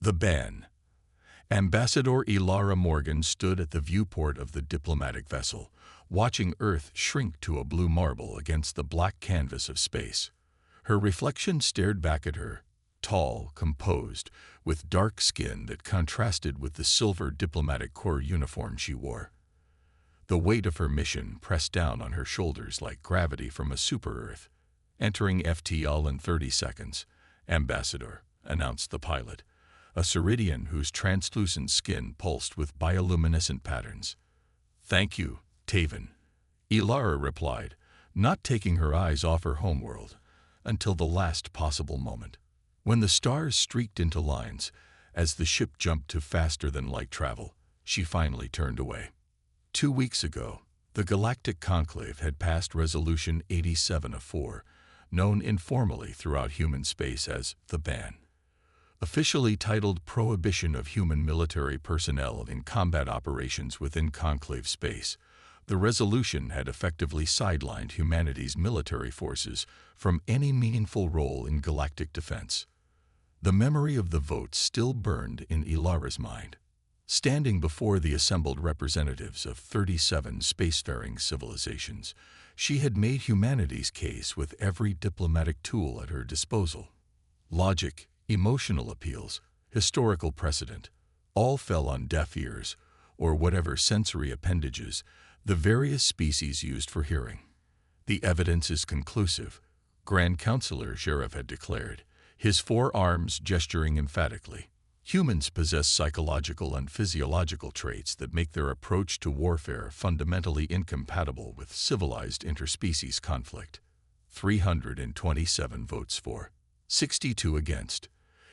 The ban. Ambassador Elara Morgan stood at the viewport of the diplomatic vessel, watching Earth shrink to a blue marble against the black canvas of space. Her reflection stared back at her, tall, composed, with dark skin that contrasted with the silver diplomatic corps uniform she wore. The weight of her mission pressed down on her shoulders like gravity from a super-Earth. "Entering FTL in 30 seconds, Ambassador," announced the pilot, a Ceridian whose translucent skin pulsed with bioluminescent patterns. "Thank you, Taven," Elara replied, not taking her eyes off her homeworld until the last possible moment. When the stars streaked into lines, as the ship jumped to faster-than-light travel, she finally turned away. 2 weeks ago, the Galactic Conclave had passed Resolution 87 of 4, known informally throughout human space as the ban. Officially titled Prohibition of Human Military Personnel in Combat Operations Within Conclave Space, the resolution had effectively sidelined humanity's military forces from any meaningful role in galactic defense. The memory of the vote still burned in Elara's mind. Standing before the assembled representatives of 37 spacefaring civilizations, she had made humanity's case with every diplomatic tool at her disposal. Logic, emotional appeals, historical precedent, all fell on deaf ears, or whatever sensory appendages the various species used for hearing. "The evidence is conclusive," Grand Counselor Sheriff had declared, his 4 arms gesturing emphatically. "Humans possess psychological and physiological traits that make their approach to warfare fundamentally incompatible with civilized interspecies conflict." 327 votes for, 62 against.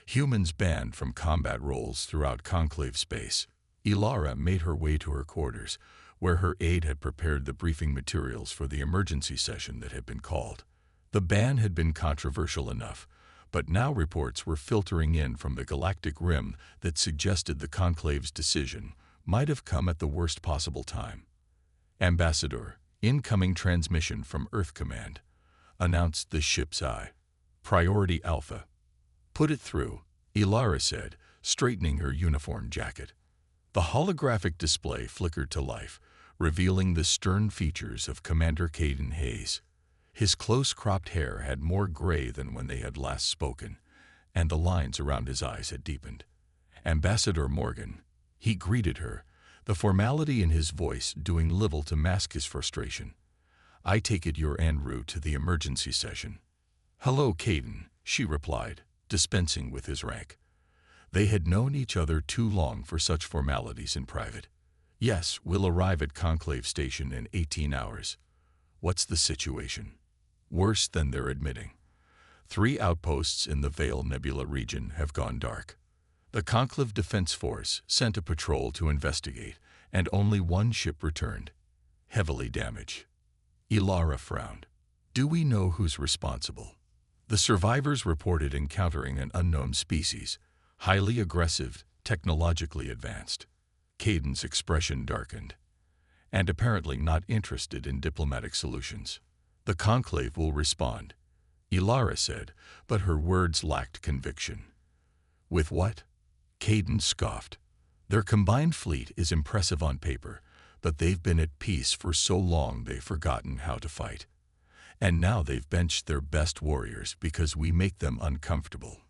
Humans banned from combat roles throughout conclave space. Elara made her way to her quarters, where her aide had prepared the briefing materials for the emergency session that had been called. The ban had been controversial enough, but now reports were filtering in from the galactic rim that suggested the conclave's decision might have come at the worst possible time. "Ambassador, incoming transmission from Earth Command," announced the ship's eye. "Priority Alpha." "Put it through," Elara said, straightening her uniform jacket. The holographic display flickered to life, revealing the stern features of Commander Caden Hayes. His close-cropped hair had more gray than when they had last spoken, and the lines around his eyes had deepened. "Ambassador Morgan," he greeted her, the formality in his voice doing little to mask his frustration. "I take it you're en route to the emergency session." "Hello, Caden," she replied, dispensing with his rank. They had known each other too long for such formalities in private. "Yes, we'll arrive at Conclave Station in 18 hours. What's the situation?" "Worse than they're admitting. 3 outposts in the Veil Nebula region have gone dark. The Conclave Defense Force sent a patrol to investigate, and only 1 ship returned, heavily damaged." Elara frowned. "Do we know who's responsible?" "The survivors reported encountering an unknown species, highly aggressive, technologically advanced." Caden's expression darkened. "And apparently not interested in diplomatic solutions. The Conclave will respond," Elara said, but her words lacked conviction. "With what?" Caden scoffed. "Their combined fleet is impressive on paper, but they've been at peace for so long they've forgotten how to fight. And now they've benched their best warriors because we make them uncomfortable."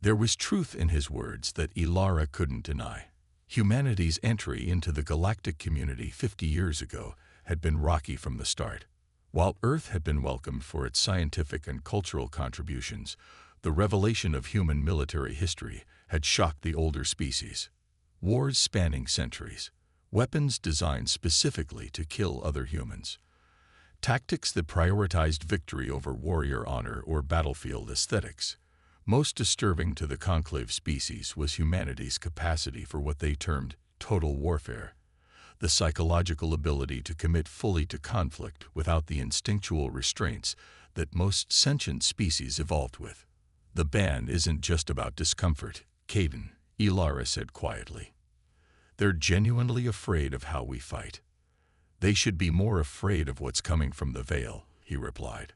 There was truth in his words that Elara couldn't deny. Humanity's entry into the galactic community 50 years ago had been rocky from the start. While Earth had been welcomed for its scientific and cultural contributions, the revelation of human military history had shocked the older species. Wars spanning centuries, weapons designed specifically to kill other humans, tactics that prioritized victory over warrior honor or battlefield aesthetics. Most disturbing to the Conclave species was humanity's capacity for what they termed total warfare, the psychological ability to commit fully to conflict without the instinctual restraints that most sentient species evolved with. "The ban isn't just about discomfort, Caden," Elara said quietly. "They're genuinely afraid of how we fight." "They should be more afraid of what's coming from the Veil," he replied.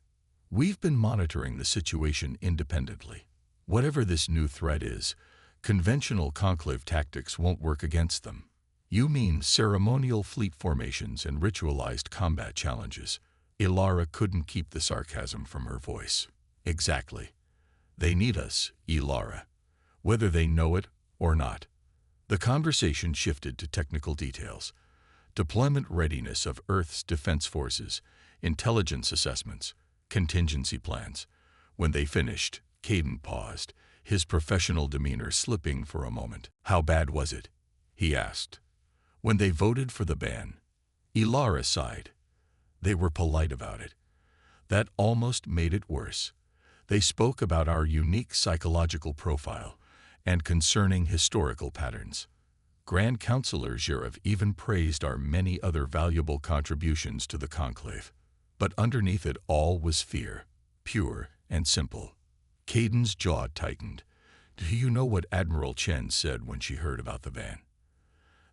"We've been monitoring the situation independently. Whatever this new threat is, Conventional conclave tactics won't work against them. You mean ceremonial fleet formations and ritualized combat challenges? Ilara couldn't keep the sarcasm from her voice. Exactly. They need us, Ilara, whether they know it or not. The conversation shifted to technical details. Deployment readiness of Earth's defense forces, intelligence assessments, contingency plans. When they finished, Caden paused, his professional demeanor slipping for a moment. How bad was it? He asked. When they voted for the ban, Ilara sighed. They were polite about it. That almost made it worse. They spoke about our unique psychological profile and concerning historical patterns. Grand Counselor Zherev even praised our many other valuable contributions to the conclave. But underneath it all was fear, pure and simple. Caden's jaw tightened. Do you know what Admiral Chen said when she heard about the ban?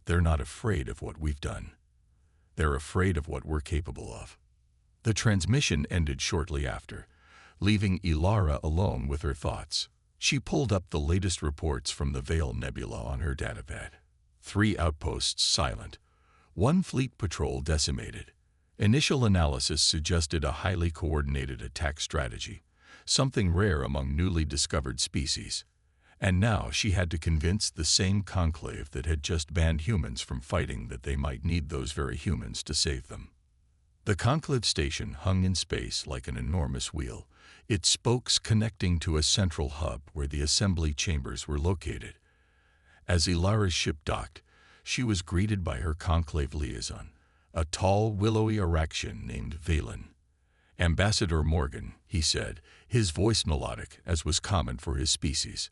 They're not afraid of what we've done. They're afraid of what we're capable of. The transmission ended shortly after, leaving Ilara alone with her thoughts. She pulled up the latest reports from the Vale Nebula on her datapad. 3 outposts silent, 1 fleet patrol decimated. Initial analysis suggested a highly coordinated attack strategy, something rare among newly discovered species. And now she had to convince the same conclave that had just banned humans from fighting that they might need those very humans to save them. The conclave station hung in space like an enormous wheel, its spokes connecting to a central hub where the assembly chambers were located. As Ilara's ship docked, she was greeted by her conclave liaison, a tall, willowy Araxian named Valen. Ambassador Morgan, he said, his voice melodic as was common for his species.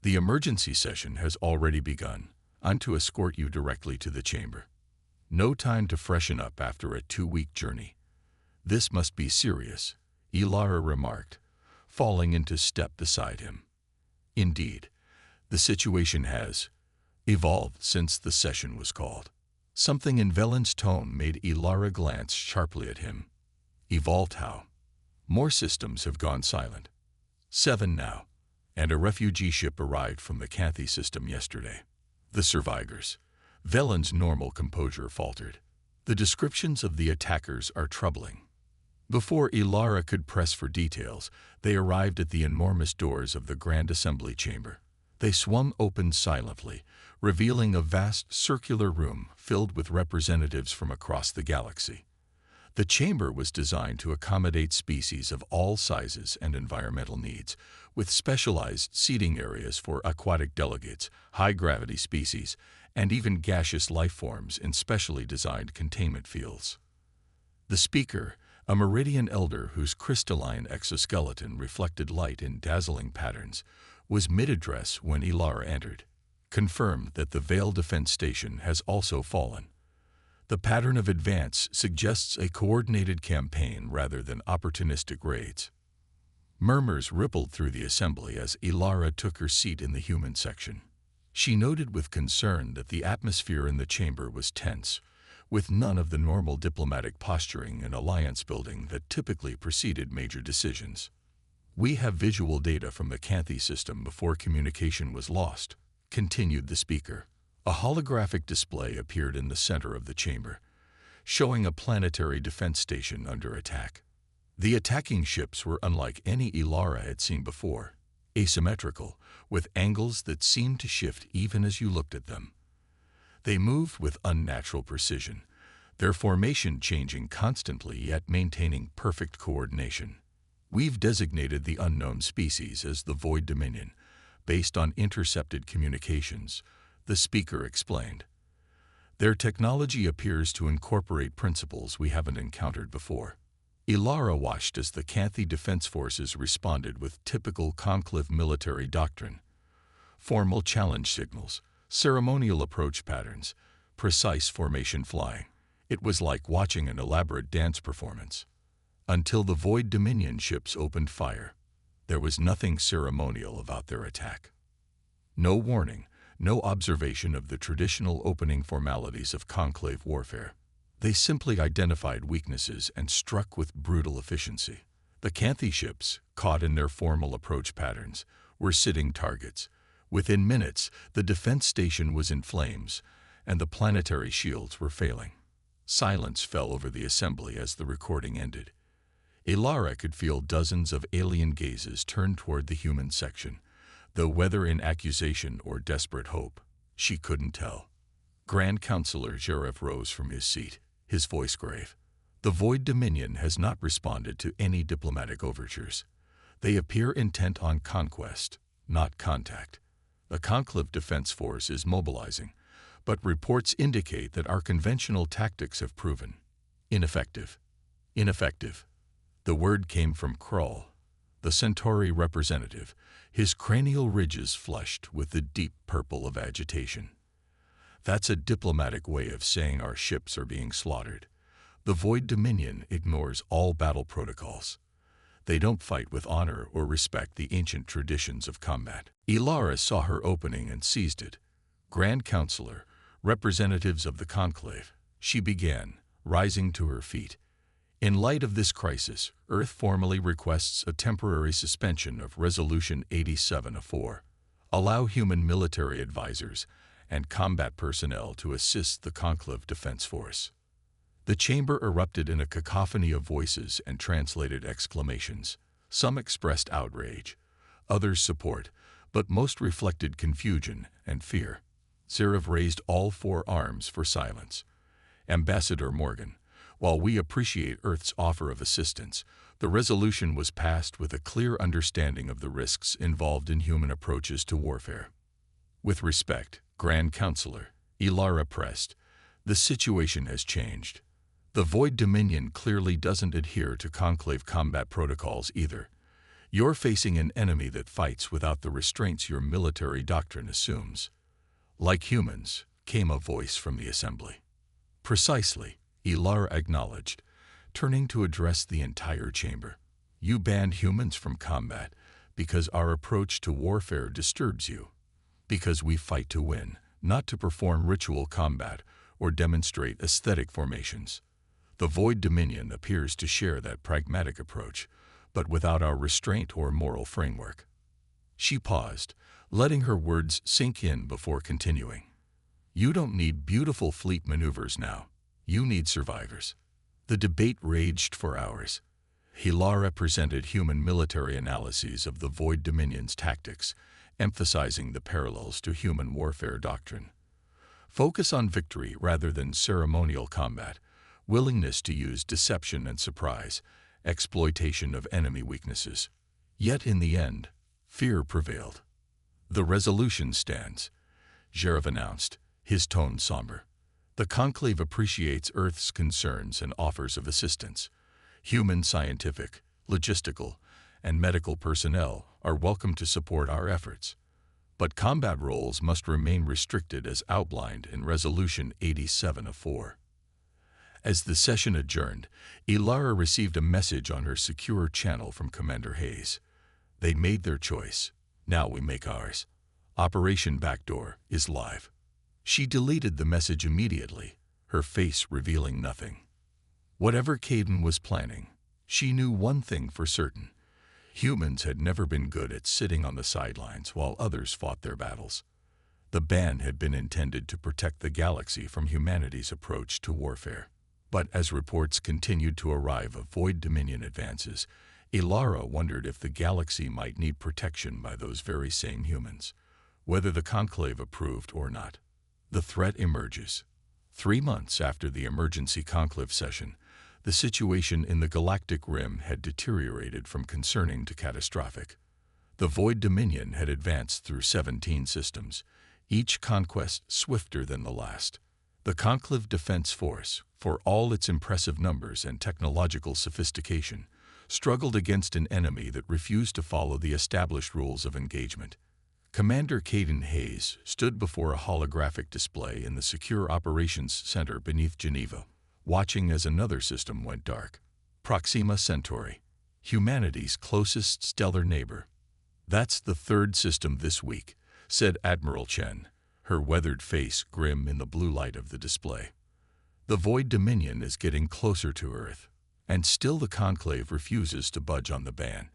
The emergency session has already begun. I'm to escort you directly to the chamber. No time to freshen up after a 2-week journey. This must be serious, Ilara remarked, falling into step beside him. Indeed, the situation has evolved since the session was called. Something in Velen's tone made Ilara glance sharply at him. Evolved how? More systems have gone silent. 7 now, and a refugee ship arrived from the Canthi system yesterday. The survivors. Velen's normal composure faltered. The descriptions of the attackers are troubling. Before Ilara could press for details, they arrived at the enormous doors of the Grand Assembly Chamber. They swung open silently, revealing a vast circular room filled with representatives from across the galaxy. The chamber was designed to accommodate species of all sizes and environmental needs, with specialized seating areas for aquatic delegates, high-gravity species, and even gaseous life forms in specially designed containment fields. The speaker, a Meridian elder whose crystalline exoskeleton reflected light in dazzling patterns, was mid-address when Ilara entered, confirmed that the Vale Defense Station has also fallen. The pattern of advance suggests a coordinated campaign rather than opportunistic raids. Murmurs rippled through the assembly as Ilara took her seat in the human section. She noted with concern that the atmosphere in the chamber was tense, with none of the normal diplomatic posturing and alliance building that typically preceded major decisions. We have visual data from the Canthi system before communication was lost, continued the speaker. A holographic display appeared in the center of the chamber, showing a planetary defense station under attack. The attacking ships were unlike any Ilara had seen before, asymmetrical, with angles that seemed to shift even as you looked at them. They moved with unnatural precision, their formation changing constantly yet maintaining perfect coordination. We've designated the unknown species as the Void Dominion, based on intercepted communications, the speaker explained. Their technology appears to incorporate principles we haven't encountered before. Ilara watched as the Canthi Defense Forces responded with typical conclave military doctrine. Formal challenge signals, ceremonial approach patterns, precise formation flying. It was like watching an elaborate dance performance. Until the Void Dominion ships opened fire, there was nothing ceremonial about their attack. No warning, no observation of the traditional opening formalities of conclave warfare. They simply identified weaknesses and struck with brutal efficiency. The Canthi ships, caught in their formal approach patterns, were sitting targets, Within minutes, the defense station was in flames, and the planetary shields were failing. Silence fell over the assembly as the recording ended. Ilara could feel dozens of alien gazes turned toward the human section, though whether in accusation or desperate hope, she couldn't tell. Grand Counselor Jareth rose from his seat, his voice grave. The Void Dominion has not responded to any diplomatic overtures. They appear intent on conquest, not contact. The Conclave Defense Force is mobilizing, but reports indicate that our conventional tactics have proven ineffective. Ineffective. The word came from Krull, the Centauri representative, his cranial ridges flushed with the deep purple of agitation. That's a diplomatic way of saying our ships are being slaughtered. The Void Dominion ignores all battle protocols. They don't fight with honor or respect the ancient traditions of combat. Ilara saw her opening and seized it. Grand Counselor, representatives of the Conclave, she began, rising to her feet. In light of this crisis, Earth formally requests a temporary suspension of Resolution 87-4. Allow human military advisors and combat personnel to assist the Conclave Defense Force. The chamber erupted in a cacophony of voices and translated exclamations. Some expressed outrage, others support, but most reflected confusion and fear. Zareth raised all four arms for silence. Ambassador Morgan, while we appreciate Earth's offer of assistance, the resolution was passed with a clear understanding of the risks involved in human approaches to warfare. With respect, Grand Counselor, Ilara pressed, the situation has changed. The Void Dominion clearly doesn't adhere to Conclave combat protocols either. You're facing an enemy that fights without the restraints your military doctrine assumes. Like humans, came a voice from the assembly. Precisely, Ilara acknowledged, turning to address the entire chamber. You banned humans from combat because our approach to warfare disturbs you. Because we fight to win, not to perform ritual combat or demonstrate aesthetic formations. The Void Dominion appears to share that pragmatic approach, but without our restraint or moral framework. She paused, letting her words sink in before continuing. You don't need beautiful fleet maneuvers now. You need survivors. The debate raged for hours. Ilara presented human military analyses of the Void Dominion's tactics, emphasizing the parallels to human warfare doctrine. Focus on victory rather than ceremonial combat, willingness to use deception and surprise, exploitation of enemy weaknesses. Yet in the end, fear prevailed. The resolution stands, Jareth announced, his tone somber. The Conclave appreciates Earth's concerns and offers of assistance. Human scientific, logistical, and medical personnel are welcome to support our efforts. But combat roles must remain restricted as outlined in Resolution 87-4. As the session adjourned, Ilara received a message on her secure channel from Commander Hayes. They made their choice. Now we make ours. Operation Backdoor is live. She deleted the message immediately, her face revealing nothing. Whatever Caden was planning, she knew one thing for certain. Humans had never been good at sitting on the sidelines while others fought their battles. The ban had been intended to protect the galaxy from humanity's approach to warfare. But as reports continued to arrive of Void Dominion advances, Ilara wondered if the galaxy might need protection by those very same humans, whether the Conclave approved or not. The threat emerges. 3 months after the emergency Conclave session, the situation in the galactic rim had deteriorated from concerning to catastrophic. The Void Dominion had advanced through 17 systems, each conquest swifter than the last. The Conclave Defense Force, for all its impressive numbers and technological sophistication, struggled against an enemy that refused to follow the established rules of engagement. Commander Caden Hayes stood before a holographic display in the Secure Operations Center beneath Geneva, watching as another system went dark. Proxima Centauri, humanity's closest stellar neighbor. That's the third system this week, said Admiral Chen, her weathered face grim in the blue light of the display. The Void Dominion is getting closer to Earth, and still the Conclave refuses to budge on the ban.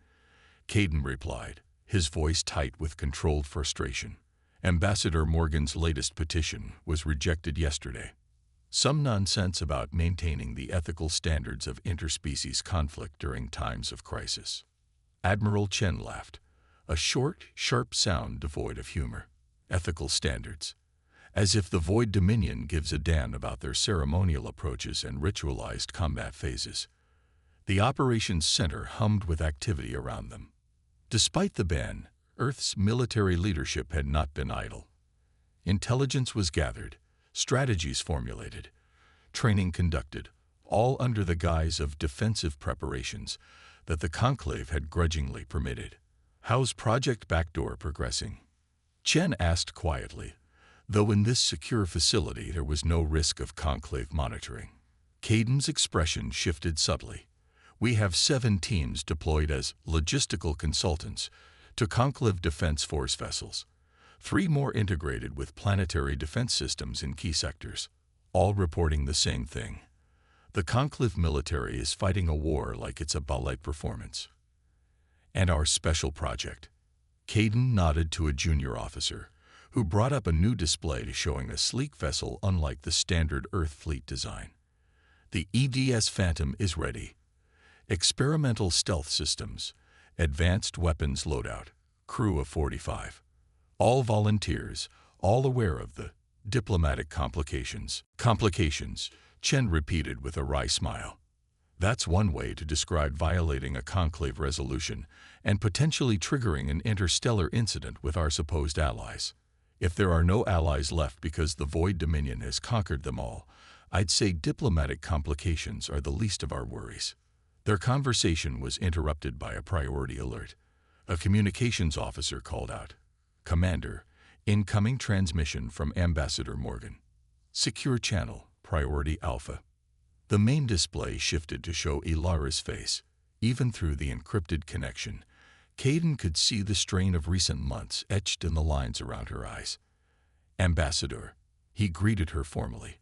Caden replied, his voice tight with controlled frustration. Ambassador Morgan's latest petition was rejected yesterday. Some nonsense about maintaining the ethical standards of interspecies conflict during times of crisis. Admiral Chen laughed, a short, sharp sound devoid of humor. Ethical standards. As if the Void Dominion gives a damn about their ceremonial approaches and ritualized combat phases. The operations center hummed with activity around them. Despite the ban, Earth's military leadership had not been idle. Intelligence was gathered, strategies formulated, training conducted, all under the guise of defensive preparations that the Conclave had grudgingly permitted. "How's Project Backdoor progressing?" Chen asked quietly, though in this secure facility there was no risk of Conclave monitoring. Caden's expression shifted subtly. "We have 7 teams deployed as logistical consultants to Conclave Defense Force vessels, 3 more integrated with planetary defense systems in key sectors, all reporting the same thing. The Conclave military is fighting a war like it's a ballet performance." "And our special project?" Caden nodded to a junior officer, who brought up a new display showing a sleek vessel unlike the standard Earth fleet design. "The EDS Phantom is ready. Experimental stealth systems, advanced weapons loadout, crew of 45. All volunteers, all aware of the diplomatic complications." "Complications," Chen repeated with a wry smile. "That's one way to describe violating a Conclave resolution and potentially triggering an interstellar incident with our supposed allies. If there are no allies left because the Void Dominion has conquered them all, I'd say diplomatic complications are the least of our worries." Their conversation was interrupted by a priority alert. A communications officer called out, "Commander, incoming transmission from Ambassador Morgan. Secure channel, priority Alpha." The main display shifted to show Ilara's face. Even through the encrypted connection, Caden could see the strain of recent months etched in the lines around her eyes. "Ambassador," he greeted her formally,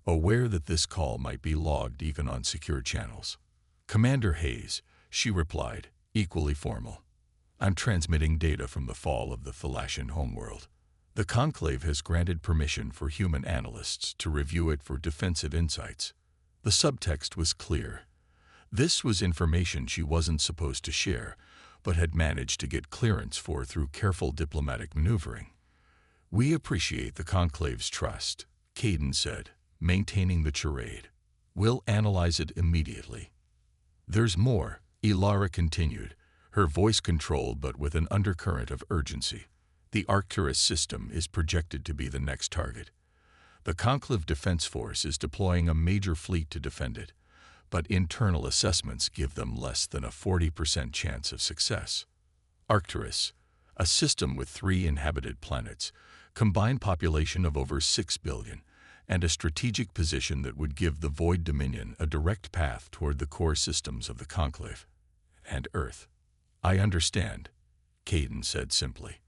aware that this call might be logged even on secure channels. "Commander Hayes," she replied, equally formal. "I'm transmitting data from the fall of the Thalassian homeworld. The Conclave has granted permission for human analysts to review it for defensive insights." The subtext was clear. This was information she wasn't supposed to share, but had managed to get clearance for through careful diplomatic maneuvering. "We appreciate the Conclave's trust," Caden said, maintaining the charade. "We'll analyze it immediately." "There's more," Ilara continued, her voice controlled but with an undercurrent of urgency. "The Arcturus system is projected to be the next target. The Conclave Defense Force is deploying a major fleet to defend it, but internal assessments give them less than a 40% chance of success. Arcturus, a system with 3 inhabited planets, combined population of over 6 billion, and a strategic position that would give the Void Dominion a direct path toward the core systems of the Conclave. And Earth." "I understand," Caden said simply.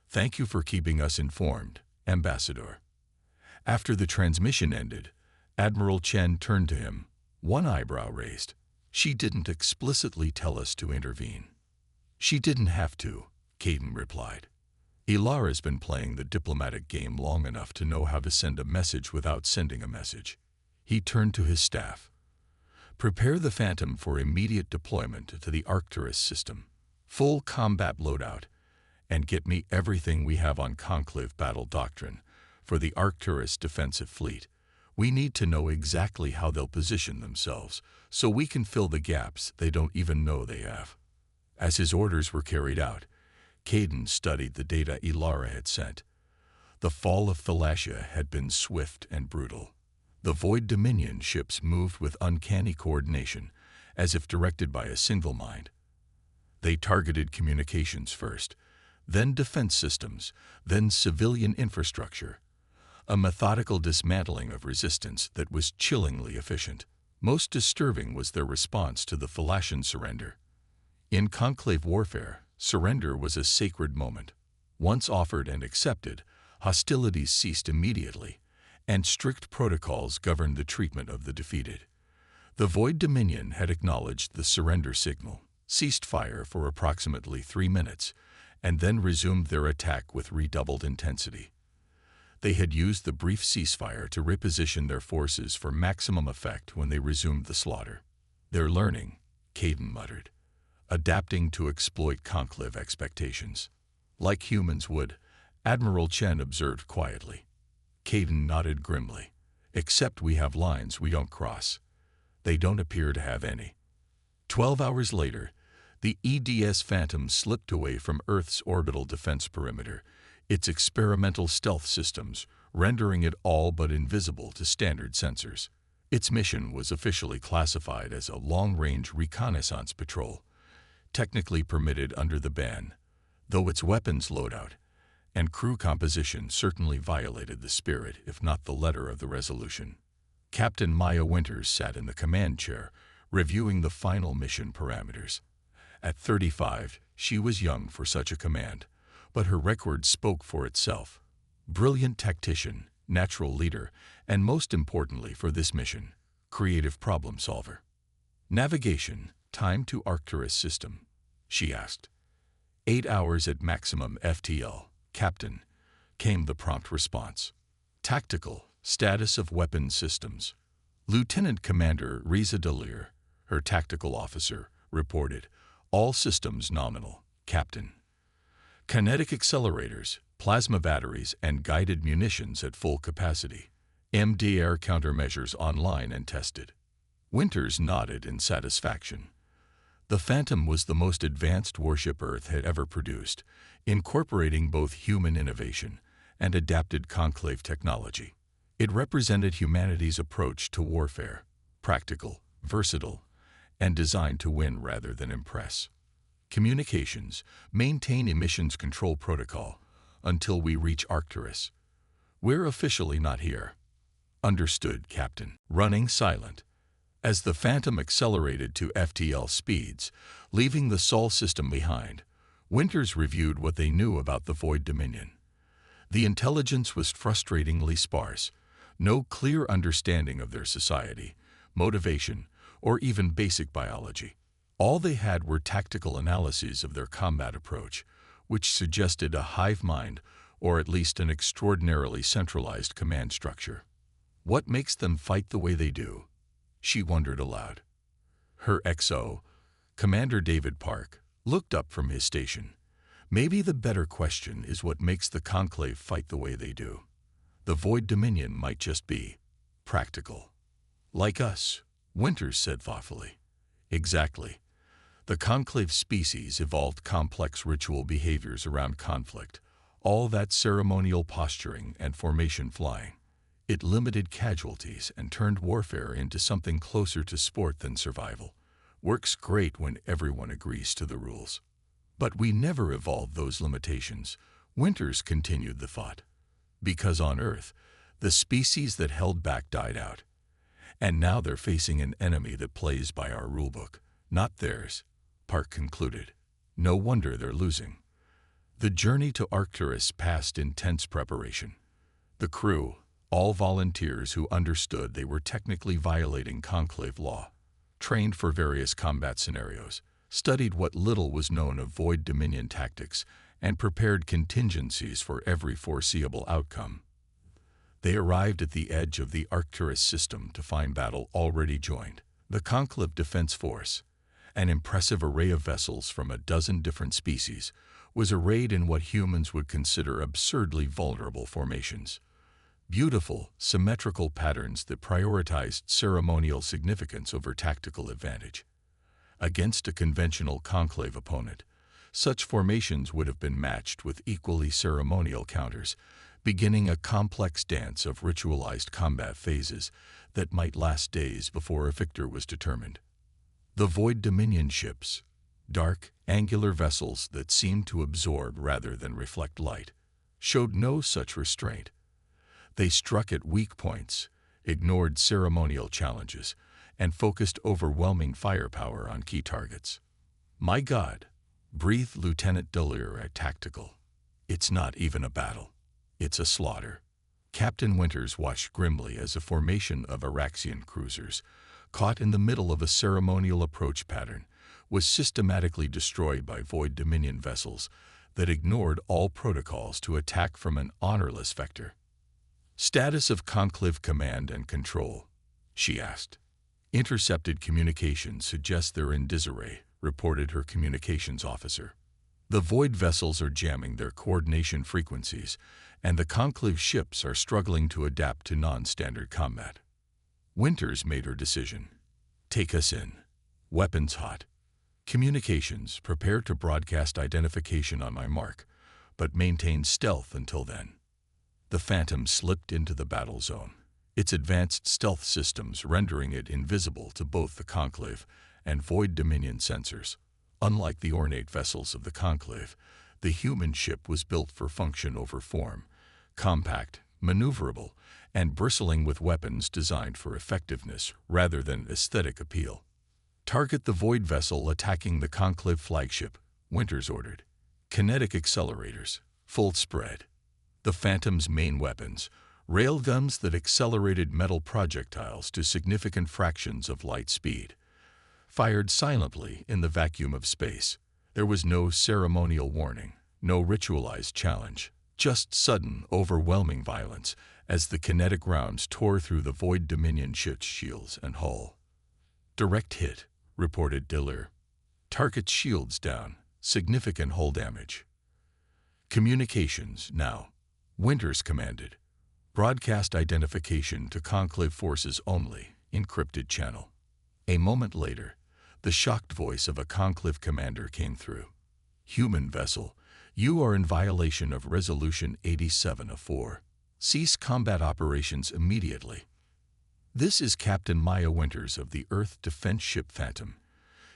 "Thank you for keeping us informed, Ambassador." After the transmission ended, Admiral Chen turned to him, one eyebrow raised. "She didn't explicitly tell us to intervene." "She didn't have to," Caden replied. "Ilara's been playing the diplomatic game long enough to know how to send a message without sending a message." He turned to his staff. "Prepare the Phantom for immediate deployment to the Arcturus system. Full combat loadout, and get me everything we have on Conclave battle doctrine for the Arcturus defensive fleet. We need to know exactly how they'll position themselves so we can fill the gaps they don't even know they have." As his orders were carried out, Caden studied the data Ilara had sent. The fall of Thalassia had been swift and brutal. The Void Dominion ships moved with uncanny coordination, as if directed by a single mind. They targeted communications first, then defense systems, then civilian infrastructure. A methodical dismantling of resistance that was chillingly efficient. Most disturbing was their response to the Thalassian surrender. In Conclave warfare, surrender was a sacred moment. Once offered and accepted, hostilities ceased immediately, and strict protocols governed the treatment of the defeated. The Void Dominion had acknowledged the surrender signal, ceased fire for approximately 3 minutes, and then resumed their attack with redoubled intensity. They had used the brief ceasefire to reposition their forces for maximum effect when they resumed the slaughter. "They're learning," Caden muttered, "adapting to exploit conclave expectations." "Like humans would," Admiral Chen observed quietly. Caden nodded grimly. "Except we have lines we don't cross. They don't appear to have any." 12 hours later, the EDS Phantom slipped away from Earth's orbital defense perimeter, its experimental stealth systems rendering it all but invisible to standard sensors. Its mission was officially classified as a long-range reconnaissance patrol, technically permitted under the ban, though its weapons loadout and crew composition certainly violated the spirit, if not the letter, of the resolution. Captain Maya Winters sat in the command chair, reviewing the final mission parameters. At 35, she was young for such a command, but her record spoke for itself. Brilliant tactician, natural leader, and most importantly for this mission, creative problem solver. "Navigation, time to Arcturus system," she asked. 8 hours at maximum FTL, Captain," came the prompt response. "Tactical, status of weapons systems." Lieutenant Commander Riza Dalir, her tactical officer, reported, "All systems nominal, Captain. Kinetic accelerators, plasma batteries, and guided munitions at full capacity. MDR countermeasures online and tested." Winters nodded in satisfaction. The Phantom was the most advanced warship Earth had ever produced, incorporating both human innovation and adapted conclave technology. It represented humanity's approach to warfare, practical, versatile, and designed to win rather than impress. "Communications, maintain emissions control protocol until we reach Arcturus. We're officially not here." "Understood, Captain." Running silent. As the Phantom accelerated to FTL speeds, leaving the Sol system behind, Winters reviewed what they knew about the Void Dominion. The intelligence was frustratingly sparse, no clear understanding of their society, motivation, or even basic biology. All they had were tactical analyses of their combat approach, which suggested a hive mind or at least an extraordinarily centralized command structure. "What makes them fight the way they do?" she wondered aloud. Her XO, Commander David Park, looked up from his station. "Maybe the better question is what makes the Conclave fight the way they do. The Void Dominion might just be practical." "Like us," Winters said thoughtfully. "Exactly. The Conclave species evolved complex ritual behaviors around conflict, all that ceremonial posturing and formation flying. It limited casualties and turned warfare into something closer to sport than survival. Works great when everyone agrees to the rules. But we never evolved those limitations," Winters continued the thought. "Because on Earth, the species that held back died out. And now they're facing an enemy that plays by our rulebook, not theirs," Park concluded. "No wonder they're losing." The journey to Arcturus passed intense preparation. The crew, all volunteers who understood they were technically violating Conclave law, trained for various combat scenarios, studied what little was known of Void Dominion tactics, and prepared contingencies for every foreseeable outcome. They arrived at the edge of the Arcturus system to find battle already joined. The Conclave Defense Force, an impressive array of vessels from a dozen different species, was arrayed in what humans would consider absurdly vulnerable formations. Beautiful, symmetrical patterns that prioritized ceremonial significance over tactical advantage. Against a conventional Conclave opponent, such formations would have been matched with equally ceremonial counters, beginning a complex dance of ritualized combat phases that might last days before a victor was determined. The Void Dominion ships, dark, angular vessels that seemed to absorb rather than reflect light, showed no such restraint. They struck at weak points, ignored ceremonial challenges, and focused overwhelming firepower on key targets. "My God," breathed Lieutenant Dalir at Tactical. "It's not even a battle. It's a slaughter." Captain Winters watched grimly as a formation of Araxian cruisers, caught in the middle of a ceremonial approach pattern, was systematically destroyed by Void Dominion vessels that ignored all protocols to attack from an honorless vector. "Status of Conclave Command and Control," she asked. "Intercepted communications suggest they're in disarray," reported her communications officer. "The Void vessels are jamming their coordination frequencies, and the Conclave ships are struggling to adapt to non-standard combat." Winters made her decision. "Take us in. Weapons hot. Communications, prepare to broadcast identification on my mark, but maintain stealth until then." The Phantom slipped into the battle zone, its advanced stealth systems rendering it invisible to both the Conclave and Void Dominion sensors. Unlike the ornate vessels of the Conclave, the human ship was built for function over form, compact, maneuverable, and bristling with weapons designed for effectiveness rather than aesthetic appeal. "Target the Void vessel attacking the Conclave flagship," Winters ordered. "Kinetic accelerators, full spread." The Phantom's main weapons, railguns that accelerated metal projectiles to significant fractions of light speed, fired silently in the vacuum of space. There was no ceremonial warning, no ritualized challenge, just sudden, overwhelming violence as the kinetic rounds tore through the Void Dominion ship's shields and hull. "Direct hit," reported Delir. "Target shields down, significant hull damage." "Communications, now," Winters commanded. "Broadcast identification to Conclave forces only, encrypted channel." A moment later, the shocked voice of a Conclave commander came through. "Human vessel, you are in violation of Resolution 87 of 4. Cease combat operations immediately." "This is Captain Maya Winters of the Earth Defense Ship Phantom,"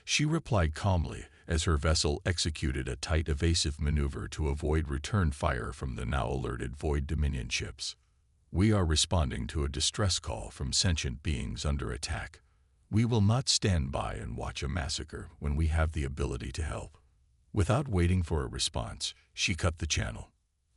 she replied calmly as her vessel executed a tight evasive maneuver to avoid return fire from the now alerted Void Dominion ships. "We are responding to a distress call from sentient beings under attack. We will not stand by and watch a massacre when we have the ability to help." Without waiting for a response, she cut the channel.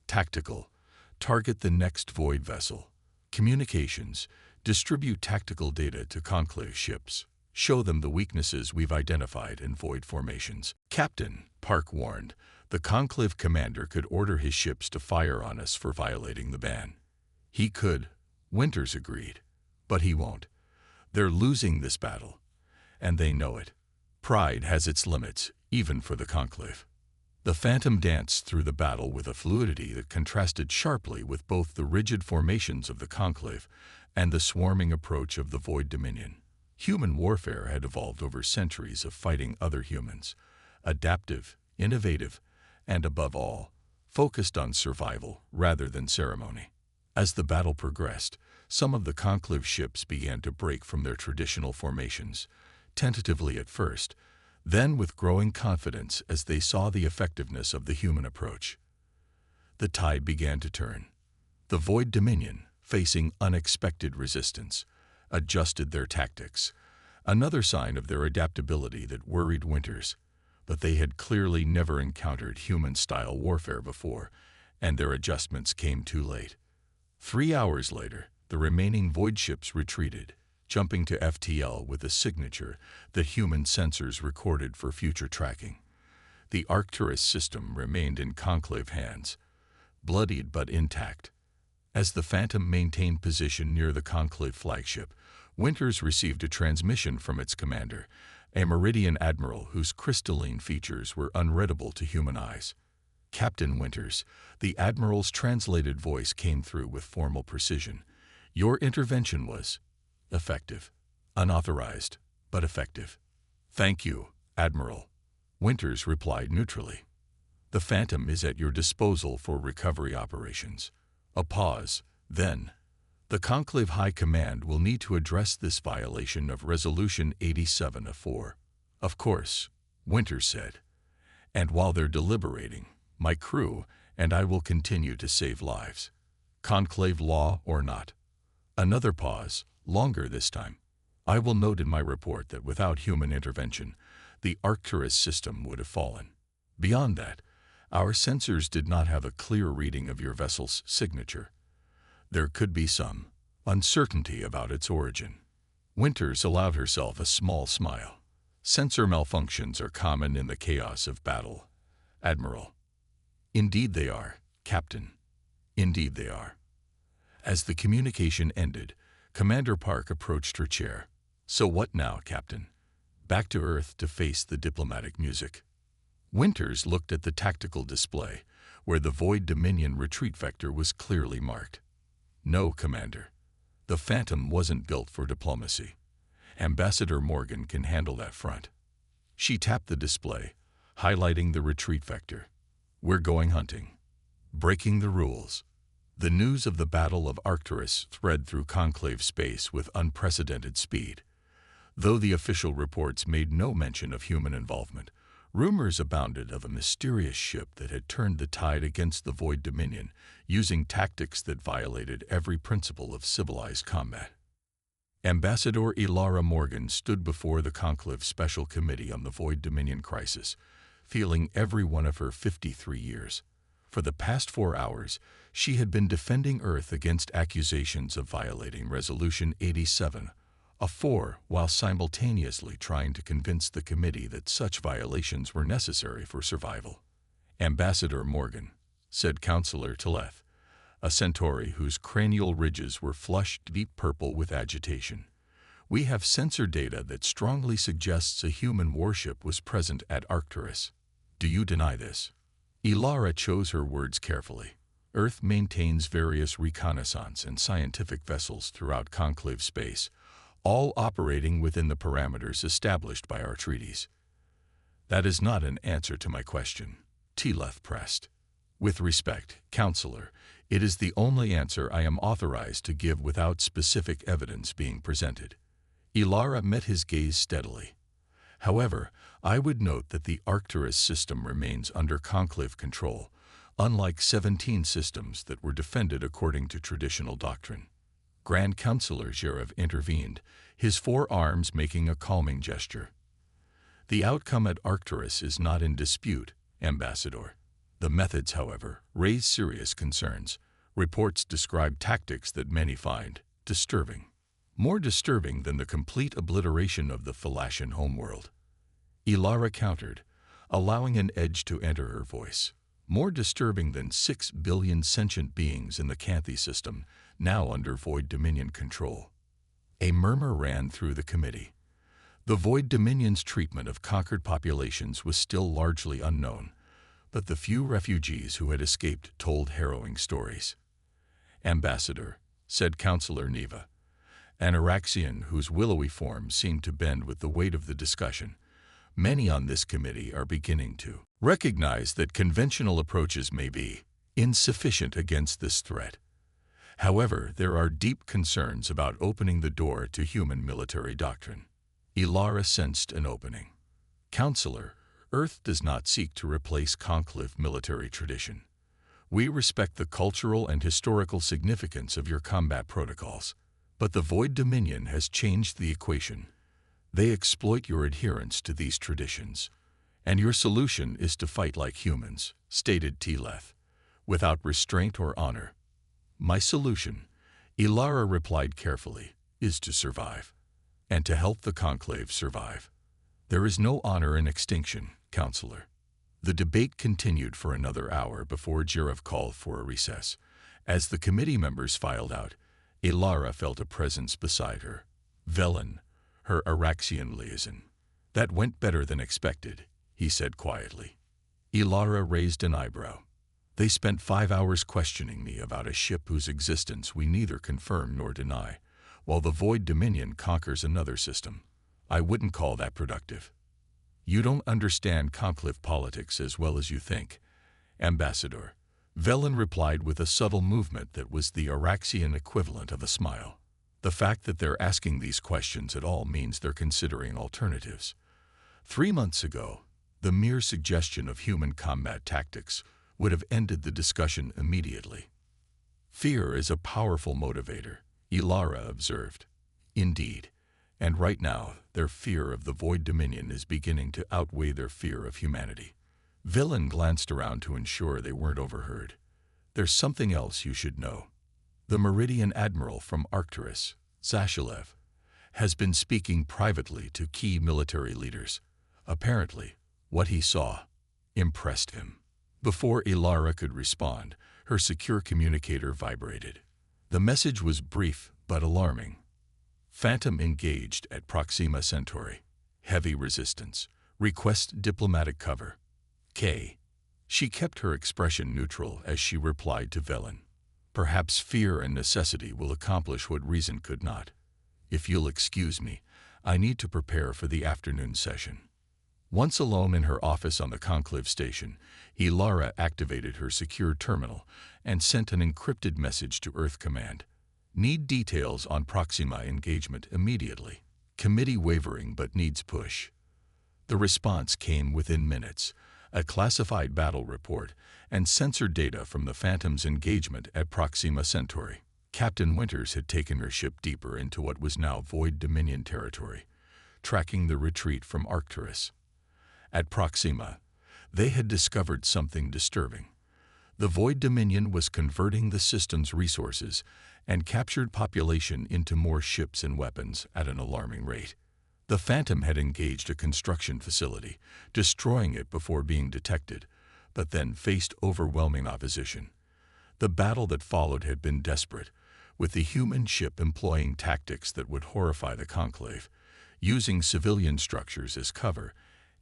"Tactical. Target the next Void vessel. Communications. Distribute tactical data to Conclave ships. Show them the weaknesses we've identified in Void formations." "Captain," Park warned, "the Conclave commander could order his ships to fire on us for violating the ban." "He could," Winters agreed, "but he won't. They're losing this battle, and they know it. Pride has its limits, even for the Conclave." The Phantom danced through the battle with a fluidity that contrasted sharply with both the rigid formations of the Conclave and the swarming approach of the Void Dominion. Human warfare had evolved over centuries of fighting other humans, adaptive, innovative, and above all, focused on survival rather than ceremony. As the battle progressed, some of the Conclave ships began to break from their traditional formations, tentatively at first, then with growing confidence as they saw the effectiveness of the human approach. The tide began to turn. The Void Dominion, facing unexpected resistance, adjusted their tactics, another sign of their adaptability that worried Winters, but they had clearly never encountered human-style warfare before, and their adjustments came too late. 3 hours later, the remaining Void ships retreated, jumping to FTL with a signature that human sensors recorded for future tracking. The Arcturus system remained in Conclave hands, bloodied but intact. As the Phantom maintained position near the Conclave flagship, Winters received a transmission from its commander, a Meridian admiral whose crystalline features were unreadable to human eyes. "Captain Winters," the admiral's translated voice came through with formal precision. "Your intervention was effective. Unauthorized, but effective." "Thank you, Admiral," Winters replied neutrally. "The Phantom is at your disposal for recovery operations." A pause, then, "The Conclave High Command will need to address this violation of Resolution 87 of 4. "Of course," Winters said. "And while they're deliberating, my crew and I will continue to save lives. Conclave law or not." Another pause, longer this time. "I will note in my report that without human intervention, the Arcturus system would have fallen. Beyond that, our sensors did not have a clear reading of your vessel's signature. There could be some uncertainty about its origin." Winters allowed herself a small smile. "Sensor malfunctions are common in the chaos of battle, Admiral." Indeed they are, Captain. Indeed they are. As the communication ended, Commander Park approached her chair. So what now, Captain? Back to Earth to face the diplomatic music. Winters looked at the tactical display, where the Void Dominion retreat vector was clearly marked. No, Commander. The Phantom wasn't built for diplomacy. Ambassador Morgan can handle that front. She tapped the display, highlighting the retreat vector. We're going hunting. Breaking the rules. The news of the Battle of Arcturus spread through conclave space with unprecedented speed. Though the official reports made no mention of human involvement, rumors abounded of a mysterious ship that had turned the tide against the Void Dominion, using tactics that violated every principle of civilized combat. Ambassador Elara Morgan stood before the Conclave Special Committee on the Void Dominion crisis, feeling every one of her 53 years. For the past 4 hours, she had been defending Earth against accusations of violating Resolution 87, while simultaneously trying to convince the committee that such violations were necessary for survival. Ambassador Morgan, said Counselor Teleth, a centauri whose cranial ridges were flushed deep purple with agitation. We have sensor data that strongly suggests a human warship was present at Arcturus. Do you deny this? Elara chose her words carefully. Earth maintains various reconnaissance and scientific vessels throughout conclave space, all operating within the parameters established by our treaties. That is not an answer to my question, Teleth pressed. With respect, Counselor, it is the only answer I am authorized to give without specific evidence being presented. Elara met his gaze steadily. However, I would note that the Arcturus system remains under conclave control, unlike 17 systems that were defended according to traditional doctrine. Grand Counselor Zherev intervened, his 4 arms making a calming gesture. The outcome at Arcturus is not in dispute, Ambassador. The methods, however, raise serious concerns. Reports describe tactics that many find disturbing. More disturbing than the complete obliteration of the Thalassian homeworld. Elara countered, allowing an edge to enter her voice. More disturbing than 6 billion sentient beings in the Canthi system, now under Void Dominion control. A murmur ran through the committee. The Void Dominion's treatment of conquered populations was still largely unknown, but the few refugees who had escaped told harrowing stories. Ambassador, said Counselor Neva, an Araxian whose willowy form seemed to bend with the weight of the discussion, many on this committee are beginning to recognize that conventional approaches may be insufficient against this threat. However, there are deep concerns about opening the door to human military doctrine. Elara sensed an opening. Counselor, Earth does not seek to replace conclave military tradition. We respect the cultural and historical significance of your combat protocols, but the Void Dominion has changed the equation. They exploit your adherence to these traditions, and your solution is to fight like humans, stated Teleth, without restraint or honor. My solution, Elara replied carefully, is to survive, and to help the conclave survive. There is no honor in extinction, Counselor. The debate continued for another hour before Zherev called for a recess. As the committee members filed out, Elara felt a presence beside her. Velen, her Araxian liaison. That went better than expected, he said quietly. Elara raised an eyebrow. They spent 5 hours questioning me about a ship whose existence we neither confirm nor deny, while the Void Dominion conquers another system. I wouldn't call that productive. You don't understand conclave politics as well as you think, Ambassador. Velen replied with a subtle movement that was the Araxian equivalent of a smile. The fact that they're asking these questions at all means they're considering alternatives. 3 months ago, the mere suggestion of human combat tactics would have ended the discussion immediately. Fear is a powerful motivator, Elara observed. Indeed, and right now, their fear of the Void Dominion is beginning to outweigh their fear of humanity. Velen glanced around to ensure they weren't overheard. There's something else you should know. The Meridian Admiral from Arcturus, Zashilev, has been speaking privately to key military leaders. Apparently, what he saw impressed him. Before Ilara could respond, her secure communicator vibrated. The message was brief but alarming. Phantom engaged at Proxima Centauri. Heavy resistance. Request diplomatic cover. K. She kept her expression neutral as she replied to Velen. Perhaps fear and necessity will accomplish what reason could not. If you'll excuse me, I need to prepare for the afternoon session. Once alone in her office on the conclave station, Ilara activated her secure terminal and sent an encrypted message to Earth Command. Need details on Proxima engagement immediately. Committee wavering but needs push. The response came within minutes. A classified battle report and sensor data from the Phantom's engagement at Proxima Centauri. Captain Winters had taken her ship deeper into what was now Void Dominion territory, tracking the retreat from Arcturus. At Proxima, they had discovered something disturbing. The Void Dominion was converting the system's resources and captured population into more ships and weapons at an alarming rate. The Phantom had engaged a construction facility, destroying it before being detected, but then faced overwhelming opposition. The battle that followed had been desperate, with the human ship employing tactics that would horrify the Conclave, using civilian structures as cover,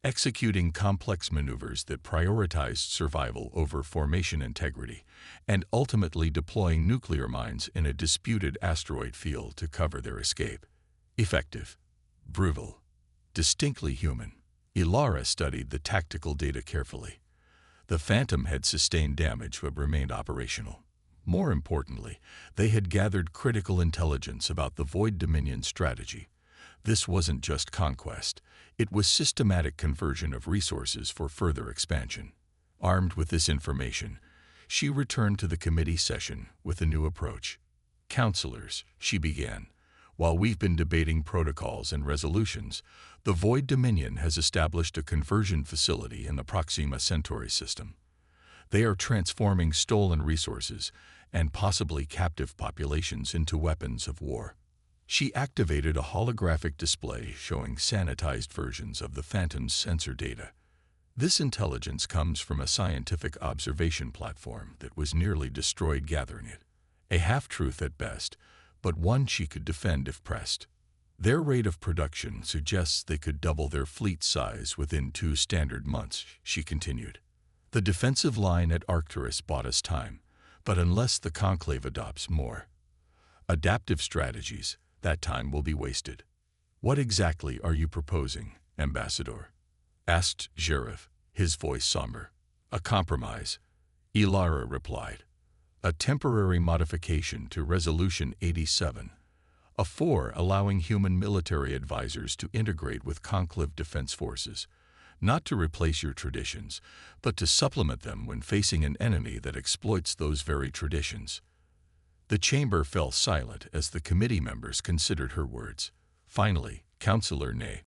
executing complex maneuvers that prioritized survival over formation integrity, and ultimately deploying nuclear mines in a disputed asteroid field to cover their escape. Effective. Brutal. Distinctly human. Ilara studied the tactical data carefully. The Phantom had sustained damage but remained operational. More importantly, they had gathered critical intelligence about the Void Dominion strategy. This wasn't just conquest, it was systematic conversion of resources for further expansion. Armed with this information, she returned to the committee session with a new approach. Counselors, she began, while we've been debating protocols and resolutions, the Void Dominion has established a conversion facility in the Proxima Centauri system. They are transforming stolen resources and possibly captive populations into weapons of war. She activated a holographic display showing sanitized versions of the Phantom's sensor data. This intelligence comes from a scientific observation platform that was nearly destroyed gathering it. A half-truth at best, but one she could defend if pressed. Their rate of production suggests they could double their fleet size within 2 standard months, she continued. The defensive line at Arcturus bought us time, but unless the Conclave adopts more adaptive strategies, that time will be wasted. What exactly are you proposing, Ambassador? Asked Sheriff, his voice somber. A compromise, Ilara replied. A temporary modification to Resolution 87. A 4 allowing human military advisors to integrate with Conclave defense forces, not to replace your traditions, but to supplement them when facing an enemy that exploits those very traditions. The chamber fell silent as the committee members considered her words. Finally, Counselor Ney,